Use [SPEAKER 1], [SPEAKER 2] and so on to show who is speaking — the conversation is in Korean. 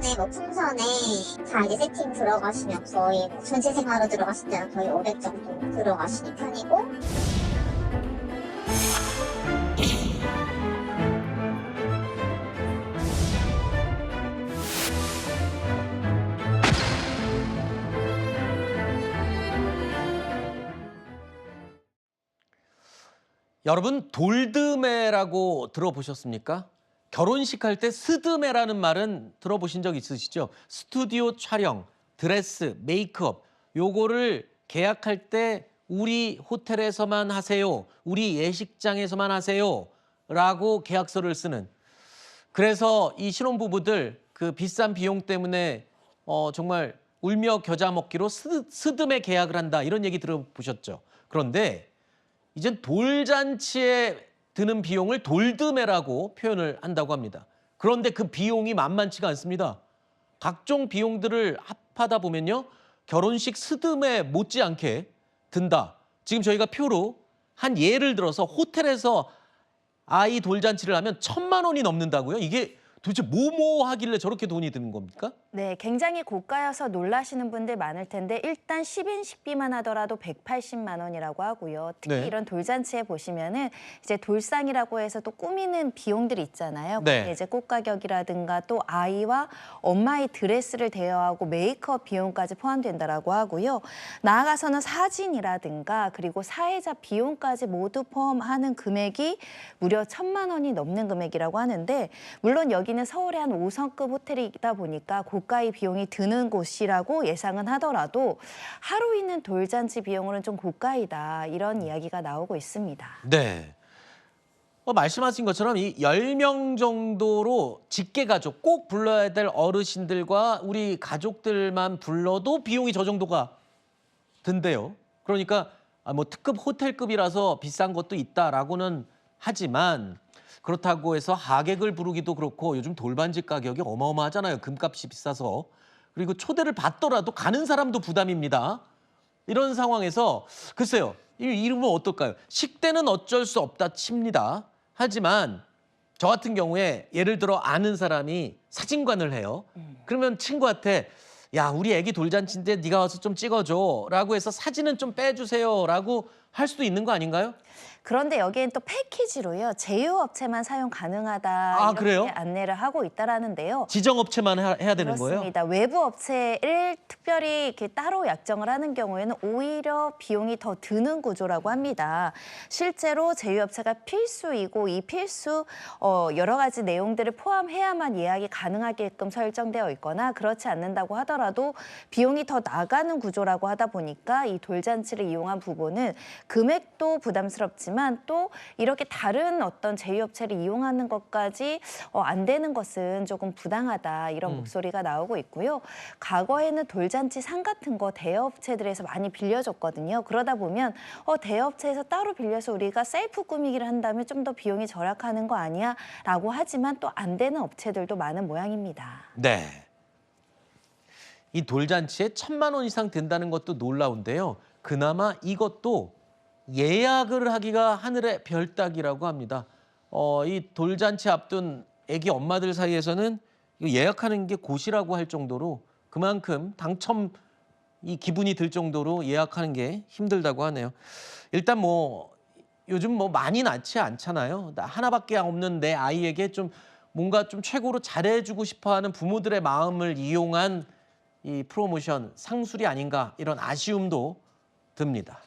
[SPEAKER 1] 초반에 뭐 풍선에 다 이제 세팅 들어가시면 거의 뭐 전체 생활로 들어갔을 때는 거의 500 정도 들어가시는 편이고.
[SPEAKER 2] 여러분 돌드매라고 들어보셨습니까? 결혼식 할 때 스드메라는 말은 들어보신 적 있으시죠? 스튜디오 촬영, 드레스, 메이크업 요거를 계약할 때 우리 호텔에서만 하세요. 우리 예식장에서만 하세요. 라고 계약서를 쓰는. 그래서 이 신혼부부들 그 비싼 비용 때문에 정말 울며 겨자 먹기로 스드메 계약을 한다. 이런 얘기 들어보셨죠? 그런데 이젠 돌잔치에 드는 비용을 돌드매라고 표현을 한다고 합니다. 그런데 그 비용이 만만치가 않습니다. 각종 비용들을 합하다 보면요. 결혼식 스드메 못지않게 든다. 지금 저희가 표로 한 예를 들어서 호텔에서 아이 돌잔치를 하면 1,000만 원이 넘는다고요? 이게 도대체 뭐뭐 하길래 저렇게 돈이 드는 겁니까?
[SPEAKER 3] 네, 굉장히 고가여서 놀라시는 분들 많을 텐데 일단 10인 식비만 하더라도 180만 원이라고 하고요. 특히
[SPEAKER 2] 네.
[SPEAKER 3] 이런 돌잔치에 보시면은 이제 돌상이라고 해서 또 꾸미는 비용들이 있잖아요.
[SPEAKER 2] 네.
[SPEAKER 3] 그게 이제 꽃가격이라든가 또 아이와 엄마의 드레스를 대여하고 메이크업 비용까지 포함된다라고 하고요. 나아가서는 사진이라든가 그리고 사회자 비용까지 모두 포함하는 금액이 무려 1,000만 원이 넘는 금액이라고 하는데, 물론 여기는 서울의 한 5성급 호텔이다 보니까 고가의 비용이 드는 곳이라고 예상은 하더라도 하루 있는 돌잔치 비용으로는 좀 고가이다, 이런 이야기가 나오고 있습니다.
[SPEAKER 2] 네. 말씀하신 것처럼 이 10명 정도로 직계가족 꼭 불러야 될 어르신들과 우리 가족들만 불러도 비용이 저 정도가 든대요. 그러니까 뭐 특급 호텔급이라서 비싼 것도 있다라고는 하지만 그렇다고 해서 하객을 부르기도 그렇고 요즘 돌반지 가격이 어마어마하잖아요. 금값이 비싸서. 그리고 초대를 받더라도 가는 사람도 부담입니다. 이런 상황에서 글쎄요. 이러면 어떨까요? 식대는 어쩔 수 없다 칩니다. 하지만 저 같은 경우에 예를 들어 아는 사람이 사진관을 해요. 그러면 친구한테 야, 우리 애기 돌잔치인데 네가 와서 좀 찍어줘 라고 해서 사진은 좀 빼주세요 라고 할 수도 있는 거 아닌가요?
[SPEAKER 3] 그런데 여기엔 또 패키지로요, 제휴업체만 사용 가능하다, 이렇게
[SPEAKER 2] 그래요?
[SPEAKER 3] 안내를 하고 있다라는데요.
[SPEAKER 2] 지정업체만 해야 되는 거예요?
[SPEAKER 3] 그렇습니다. 외부 업체를 특별히 이렇게 따로 약정을 하는 경우에는 오히려 비용이 더 드는 구조라고 합니다. 실제로 제휴업체가 필수이고 이 필수 여러 가지 내용들을 포함해야만 예약이 가능하게끔 설정되어 있거나 그렇지 않는다고 하더라도 비용이 더 나가는 구조라고 하다 보니까 이 돌잔치를 이용한 부부는 금액도 부담스럽지만 또 이렇게 다른 어떤 제휴업체를 이용하는 것까지 안 되는 것은 조금 부당하다, 이런 목소리가 나오고 있고요. 과거에는 돌잔치 상 같은 거 대여업체들에서 많이 빌려줬거든요. 그러다 보면 대여업체에서 따로 빌려서 우리가 셀프 꾸미기를 한다면 좀 더 비용이 절약하는 거 아니야? 라고 하지만 또 안 되는 업체들도 많은 모양입니다.
[SPEAKER 2] 네. 이 돌잔치에 1,000만 원 이상 든다는 것도 놀라운데요. 그나마 이것도 예약을 하기가 하늘의 별 따기라고 합니다. 이 돌잔치 앞둔 애기 엄마들 사이에서는 이거 예약하는 게 고시라고 할 정도로 그만큼 당첨 이 기분이 들 정도로 예약하는 게 힘들다고 하네요. 일단 뭐 요즘 뭐 많이 낳지 않잖아요. 나 하나밖에 없는 내 아이에게 좀 뭔가 좀 최고로 잘해주고 싶어하는 부모들의 마음을 이용한 이 프로모션 상술이 아닌가, 이런 아쉬움도 듭니다.